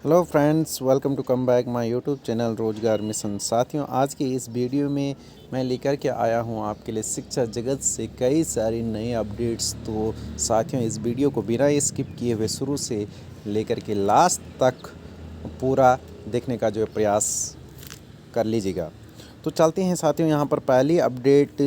Hello friends, welcome to come back my YouTube channel Rozgar Mission. साथियों, आज की इस वीडियो में मैं लेकर के आया हूं आपके लिए शिक्षा जगत से कई सारी नई अपडेट्स। तो साथियों, इस वीडियो को बिना स्किप किए हुए शुरू से लेकर के लास्ट तक पूरा देखने का जो प्रयास कर लीजिएगा। तो चलते हैं साथियों, यहाँ पर पहली अपडेट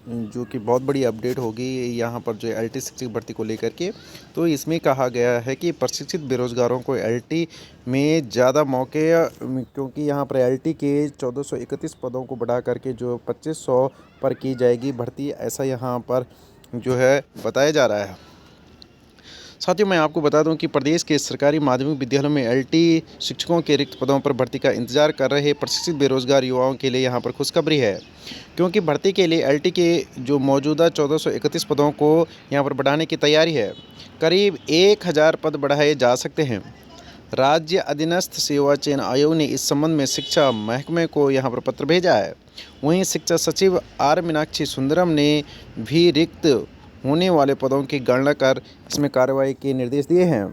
जो कि बहुत बड़ी अपडेट होगी यहाँ पर जो एलटी शिक्षक भर्ती को लेकर के। तो इसमें कहा गया है कि प्रशिक्षित बेरोजगारों को एलटी में ज़्यादा मौके, क्योंकि यहाँ पर एलटी के 1431 पदों को बढ़ा करके जो 2500 पर की जाएगी भर्ती, ऐसा यहाँ पर जो है बताया जा रहा है। साथियों, मैं आपको बता दूं कि प्रदेश के सरकारी माध्यमिक विद्यालयों में एलटी शिक्षकों के रिक्त पदों पर भर्ती का इंतजार कर रहे प्रशिक्षित बेरोजगार युवाओं के लिए यहां पर खुशखबरी है, क्योंकि भर्ती के लिए एलटी के जो मौजूदा 1431 पदों को यहां पर बढ़ाने की तैयारी है। करीब 1000 पद बढ़ाए जा सकते हैं। राज्य अधीनस्थ सेवा चयन आयोग ने इस संबंध में शिक्षा महकमे को यहां पर पत्र भेजा है। वहीं शिक्षा सचिव आर मीनाक्षी सुंदरम ने भी रिक्त होने वाले पदों की गणना कर इसमें कार्रवाई के निर्देश दिए हैं।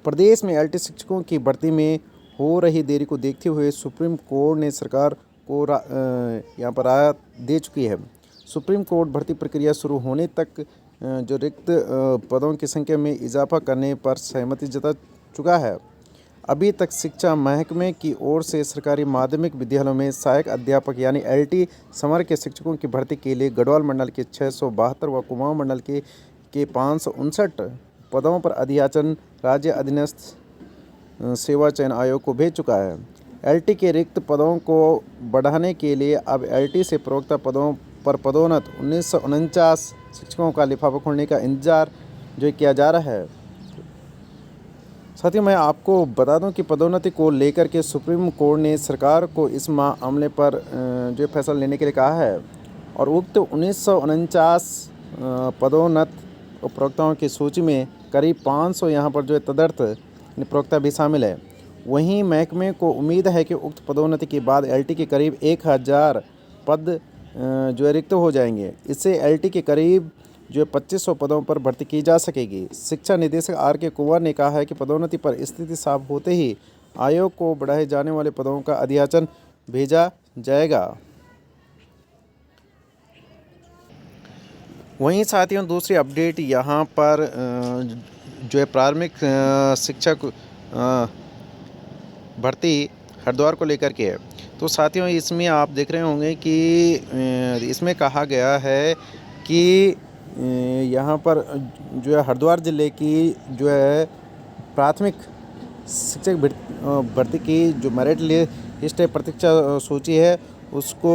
प्रदेश में एलटी शिक्षकों की भर्ती में हो रही देरी को देखते हुए सुप्रीम कोर्ट ने सरकार को यहाँ पर राहत दे चुकी है। सुप्रीम कोर्ट भर्ती प्रक्रिया शुरू होने तक जो रिक्त पदों की संख्या में इजाफा करने पर सहमति जता चुका है। अभी तक शिक्षा महकमे की ओर से सरकारी माध्यमिक विद्यालयों में सहायक अध्यापक यानी एलटी समर के शिक्षकों की भर्ती के लिए गढ़वाल मंडल के 672 व कुमाऊं मंडल के 559 पदों पर अधियाचन राज्य अधीनस्थ सेवा चयन आयोग को भेज चुका है। एलटी के रिक्त पदों को बढ़ाने के लिए अब एलटी से प्रवक्ता पदों पर पदोन्नत 1949 शिक्षकों का लिफाफा खोलने का इंतजार जो किया जा रहा है। साथियों, मैं आपको बता दूं कि पदोन्नति को लेकर के सुप्रीम कोर्ट ने सरकार को इस मामले पर जो फैसला लेने के लिए कहा है, और उक्त 1949 पदोन्नत प्रवक्ताओं की सूची में करीब 500 यहाँ पर जो है तदर्थ प्रवक्ता भी शामिल है। वहीं महकमे को उम्मीद है कि उक्त पदोन्नति के बाद एलटी के करीब 1000 पद जो है रिक्त हो जाएंगे। इससे एलटी के करीब जो 2500 पदों पर भर्ती की जा सकेगी। शिक्षा निदेशक आर के कुंवर ने कहा है कि पदोन्नति पर स्थिति साफ होते ही आयोग को बढ़ाए जाने वाले पदों का अधियाचन भेजा जाएगा। वहीं साथियों, दूसरी अपडेट यहाँ पर जो है प्राथमिक शिक्षक भर्ती हरिद्वार को लेकर के है। तो साथियों, इसमें आप देख रहे होंगे कि इसमें कहा गया है कि यहाँ पर जो है हरिद्वार ज़िले की जो है प्राथमिक शिक्षक भर्ती की जो मेरिट लिस्ट है, प्रतीक्षा सूची है, उसको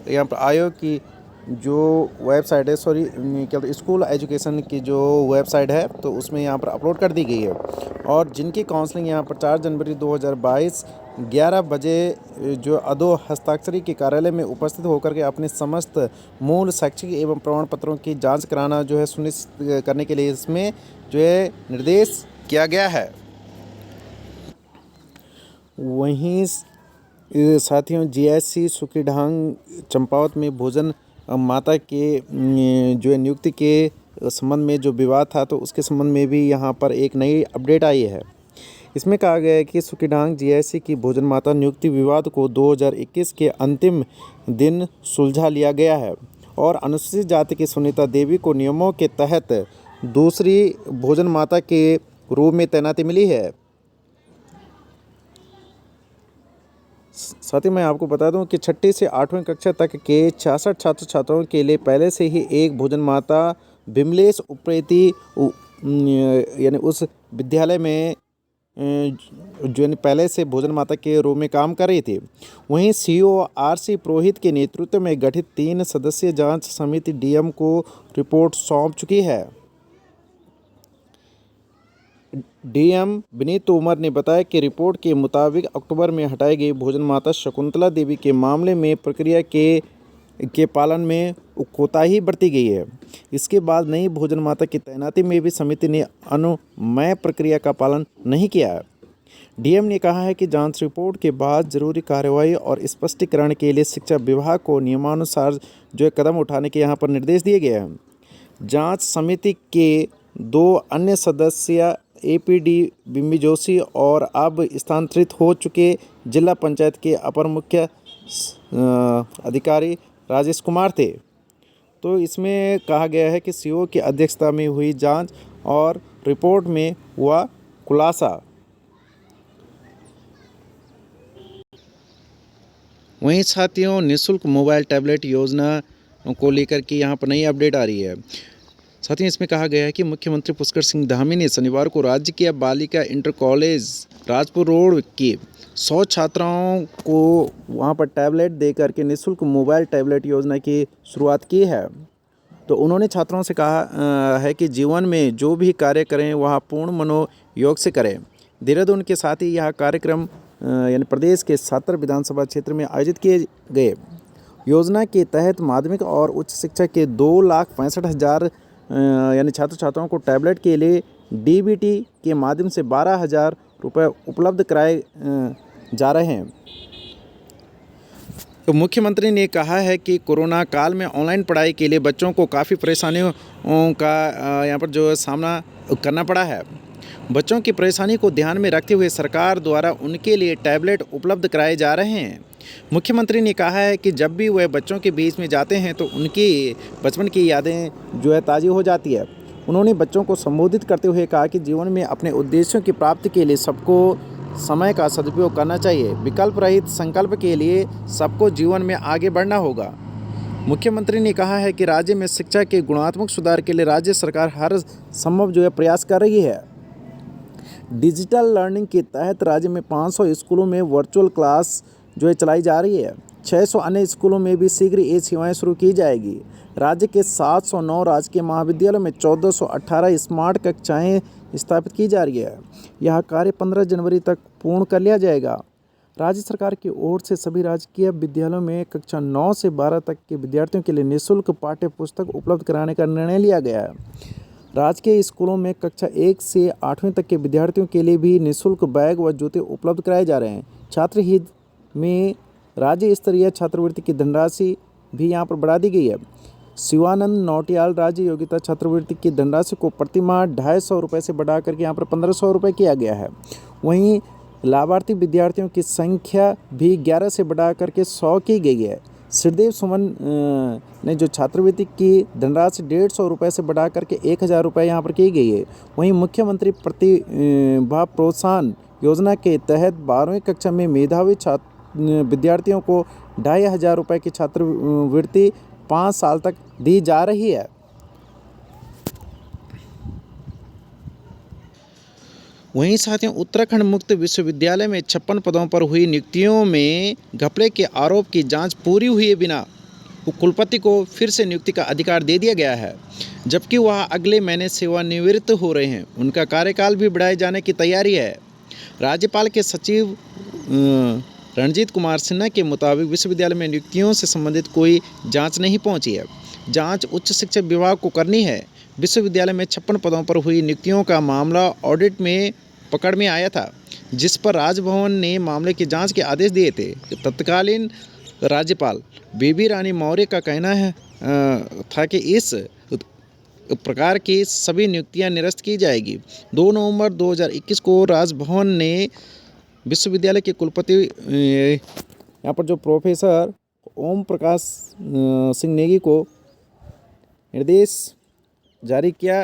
यहाँ पर आयोग की जो वेबसाइट है, क्या बोलते स्कूल एजुकेशन की जो वेबसाइट है, तो उसमें यहाँ पर अपलोड कर दी गई है। और जिनकी काउंसलिंग यहाँ पर 4 जनवरी 2022 11 बजे जो अदो हस्ताक्षरी के कार्यालय में उपस्थित होकर के अपने समस्त मूल शैक्षिक एवं प्रमाण पत्रों की जांच कराना जो है सुनिश्चित करने के लिए इसमें जो है निर्देश किया गया है। वहीं साथियों, जीएससी सुकीढांग चंपावत में भोजन माता के जो है नियुक्ति के संबंध में जो विवाद था, तो उसके संबंध में भी यहाँ पर एक नई अपडेट आई है। इसमें कहा गया है कि सुकीढांग जीएससी की भोजन माता नियुक्ति विवाद को 2021 के अंतिम दिन सुलझा लिया गया है, और अनुसूचित जाति की सुनीता देवी को नियमों के तहत दूसरी भोजन माता के रूप में तैनाती मिली है। साथ ही मैं आपको बता दूं कि 6ठी से 8वीं कक्षा तक के 66 छात्र छात्राओं के लिए पहले से ही एक भोजन माता विमलेश उप्रेती यानी उस विद्यालय में जो पहले से भोजन माता के रूप में काम कर रही थी। वहीं सीईओ आरसी पुरोहित के नेतृत्व में गठित 3 सदस्यीय जांच समिति डीएम को रिपोर्ट सौंप चुकी है। डीएम विनीत तोमर ने बताया कि रिपोर्ट के मुताबिक अक्टूबर में हटाई गई भोजन माता शकुंतला देवी के मामले में प्रक्रिया के पालन में कोताही बरती गई है। इसके बाद नई भोजन माता की तैनाती में भी समिति ने अनुमेय प्रक्रिया का पालन नहीं किया है। डीएम ने कहा है कि जांच रिपोर्ट के बाद जरूरी कार्रवाई और स्पष्टीकरण के लिए शिक्षा विभाग को नियमानुसार जो कदम उठाने के यहाँ पर निर्देश दिए गए हैं। जांच समिति के 2 अन्य सदस्य APD बिम्बी जोशी और अब स्थानांतरित हो चुके जिला पंचायत के अपर मुख्य अधिकारी राजेश कुमार थे। तो इसमें कहा गया है कि CO की अध्यक्षता में हुई जांच और रिपोर्ट में हुआ खुलासा। वहीं साथियों, निःशुल्क मोबाइल टैबलेट योजना को लेकर के यहाँ पर नई अपडेट आ रही है। साथियों, इसमें कहा गया है कि मुख्यमंत्री पुष्कर सिंह धामी ने शनिवार को राज्य के बालिका इंटर कॉलेज राजपुर रोड के 100 छात्राओं को वहां पर टैबलेट दे करके निःशुल्क मोबाइल टैबलेट योजना की शुरुआत की है। तो उन्होंने छात्रों से कहा है कि जीवन में जो भी कार्य करें वह पूर्ण मनोयोग से करें। देहरादून के साथ ही यह कार्यक्रम यानी प्रदेश के 17 विधानसभा क्षेत्र में आयोजित किए गए। योजना के तहत माध्यमिक और उच्च शिक्षा के 2,65,000 यानी छात्र छात्राओं को टैबलेट के लिए DBT के माध्यम से 12,000 रुपये उपलब्ध कराए जा रहे हैं। तो मुख्यमंत्री ने कहा है कि कोरोना काल में ऑनलाइन पढ़ाई के लिए बच्चों को काफ़ी परेशानियों का यहाँ पर जो सामना करना पड़ा है। बच्चों की परेशानी को ध्यान में रखते हुए सरकार द्वारा उनके लिए टैबलेट उपलब्ध कराए जा रहे हैं। मुख्यमंत्री ने कहा है कि जब भी वह बच्चों के बीच में जाते हैं तो उनकी बचपन की यादें जो है ताज़ी हो जाती है। उन्होंने बच्चों को संबोधित करते हुए कहा कि जीवन में अपने उद्देश्यों की प्राप्ति के लिए सबको समय का सदुपयोग करना चाहिए। विकल्प रहित संकल्प के लिए सबको जीवन में आगे बढ़ना होगा। मुख्यमंत्री ने कहा है कि राज्य में शिक्षा के गुणात्मक सुधार के लिए राज्य सरकार हर संभव जो है प्रयास कर रही है। डिजिटल लर्निंग के तहत राज्य में 500 स्कूलों में वर्चुअल क्लास जो है चलाई जा रही है। 600 अन्य स्कूलों में भी शीघ्र ये सेवाएं शुरू की जाएगी। राज्य के 709 राजकीय महाविद्यालयों में 1418 स्मार्ट कक्षाएं स्थापित की जा रही है। यह कार्य 15 जनवरी तक पूर्ण कर लिया जाएगा। राज्य सरकार की ओर से सभी राजकीय विद्यालयों में कक्षा 9 से 12 तक के विद्यार्थियों के लिए निःशुल्क पाठ्य पुस्तक उपलब्ध कराने का निर्णय लिया गया है। राजकीय स्कूलों में कक्षा 1 से 8वीं तक के विद्यार्थियों के लिए भी निःशुल्क बैग व जूते उपलब्ध कराए जा रहे हैं। छात्र हित में राज्य स्तरीय छात्रवृत्ति की धनराशि भी यहाँ पर बढ़ा दी गई है। शिवानंद नौटियाल राज्य योग्यता छात्रवृत्ति की धनराशि को प्रतिमाह 250 रुपये से बढ़ा करके यहाँ पर 1500 रुपये किया गया है। वहीं लाभार्थी विद्यार्थियों की संख्या भी 11 से बढ़ा करके 100 की गई है। श्रीदेव सुमन ने जो छात्रवृत्ति की धनराशि 150 रुपये से बढ़ा करके 1000 रुपये यहाँ पर की गई है। वहीं मुख्यमंत्री प्रतिभा प्रोत्साहन योजना के तहत 12वीं कक्षा में मेधावी विद्यार्थियों को 2500 रुपये की छात्रवृत्ति 5 साल तक दी जा रही है। वहीं साथियों, उत्तराखंड मुक्त विश्वविद्यालय में 56 पदों पर हुई नियुक्तियों में घपले के आरोप की जांच पूरी हुए बिना कुलपति को फिर से नियुक्ति का अधिकार दे दिया गया है, जबकि वह अगले महीने सेवानिवृत्त हो रहे हैं। उनका कार्यकाल भी बढ़ाए जाने की तैयारी है। राज्यपाल के सचिव रणजीत कुमार सिन्हा के मुताबिक विश्वविद्यालय में नियुक्तियों से संबंधित कोई जांच नहीं पहुंची है। जांच उच्च शिक्षा विभाग को करनी है। विश्वविद्यालय में 56 पदों पर हुई नियुक्तियों का मामला ऑडिट में पकड़ में आया था, जिस पर राजभवन ने मामले की जांच के आदेश दिए थे। तत्कालीन राज्यपाल बेबी रानी मौर्य का कहना था कि इस प्रकार की सभी नियुक्तियां निरस्त की जाएगी। 2 नवंबर 2021 को राजभवन ने विश्वविद्यालय के कुलपति यहाँ पर जो प्रोफेसर ओम प्रकाश सिंह नेगी को निर्देश जारी किया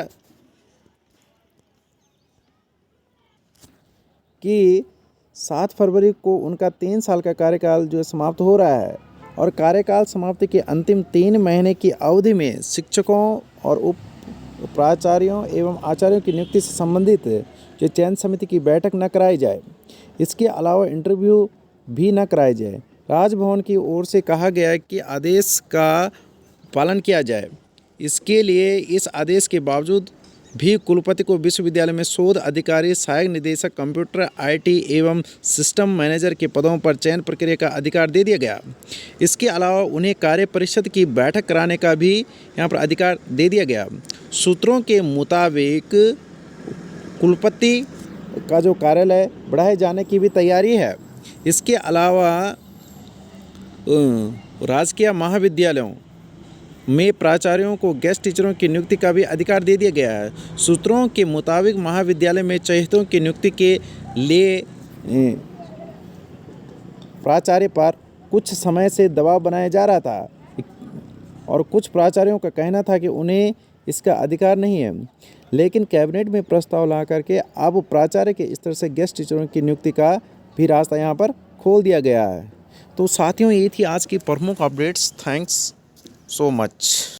कि 7 फरवरी को उनका 3 साल का कार्यकाल जो है समाप्त हो रहा है और कार्यकाल समाप्ति के अंतिम 3 महीने की अवधि में शिक्षकों और उप प्राचार्यों एवं आचार्यों की नियुक्ति से संबंधित जो चयन समिति की बैठक न कराई जाए। इसके अलावा इंटरव्यू भी न कराए जाए। राजभवन की ओर से कहा गया है कि आदेश का पालन किया जाए। इसके लिए इस आदेश के बावजूद भी कुलपति को विश्वविद्यालय में शोध अधिकारी, सहायक निदेशक, कंप्यूटर IT एवं सिस्टम मैनेजर के पदों पर चयन प्रक्रिया का अधिकार दे दिया गया। इसके अलावा उन्हें कार्य परिषद की बैठक कराने का भी यहाँ पर अधिकार दे दिया गया। सूत्रों के मुताबिक कुलपति का जो कार्यालय बढ़ाए जाने की भी तैयारी है। इसके अलावा राजकीय महाविद्यालयों में प्राचार्यों को गेस्ट टीचरों की नियुक्ति का भी अधिकार दे दिया गया है। सूत्रों के मुताबिक महाविद्यालय में चहेतों की नियुक्ति के लिए प्राचार्य पर कुछ समय से दबाव बनाया जा रहा था और कुछ प्राचार्यों का कहना था कि उन्हें इसका अधिकार नहीं है, लेकिन कैबिनेट में प्रस्ताव ला करके अब प्राचार्य के स्तर से गेस्ट टीचरों की नियुक्ति का भी रास्ता यहाँ पर खोल दिया गया है। तो साथियों, ये थी आज की प्रमुख अपडेट्स। Thanks so much.